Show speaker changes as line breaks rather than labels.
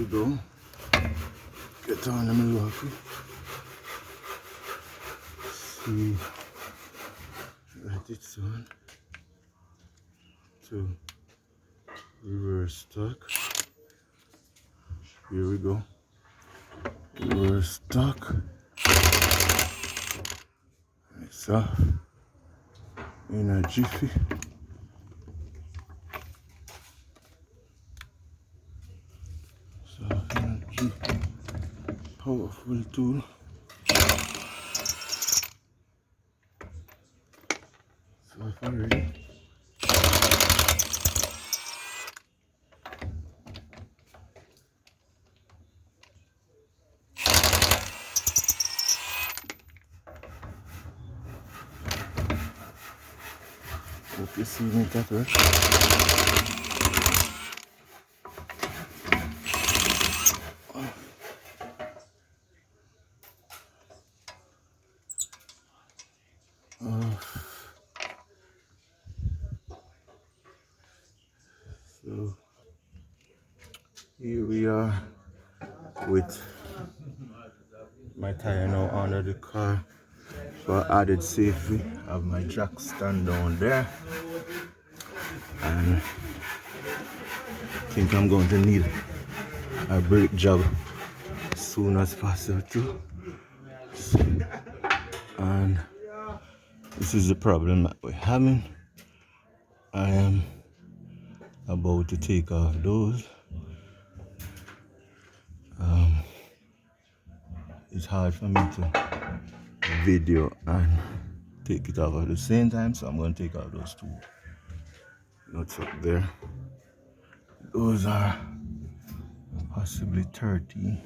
go. Get on the Milwaukee. See, right, it's on to reverse stock. Here we go. Reverse stock. It's off in a jiffy. So energy, powerful tool. So if I'm ready. Hope you see me that way. So here we are with my tire now under the car for added safety. I have my jack stand down there, and I think I'm going to need a brake job as soon as possible too. And this is the problem that we're having. I am about to take off those. It's hard for me to video and take it off at the same time, so I'm going to take out those two nuts up there. Those are possibly 30.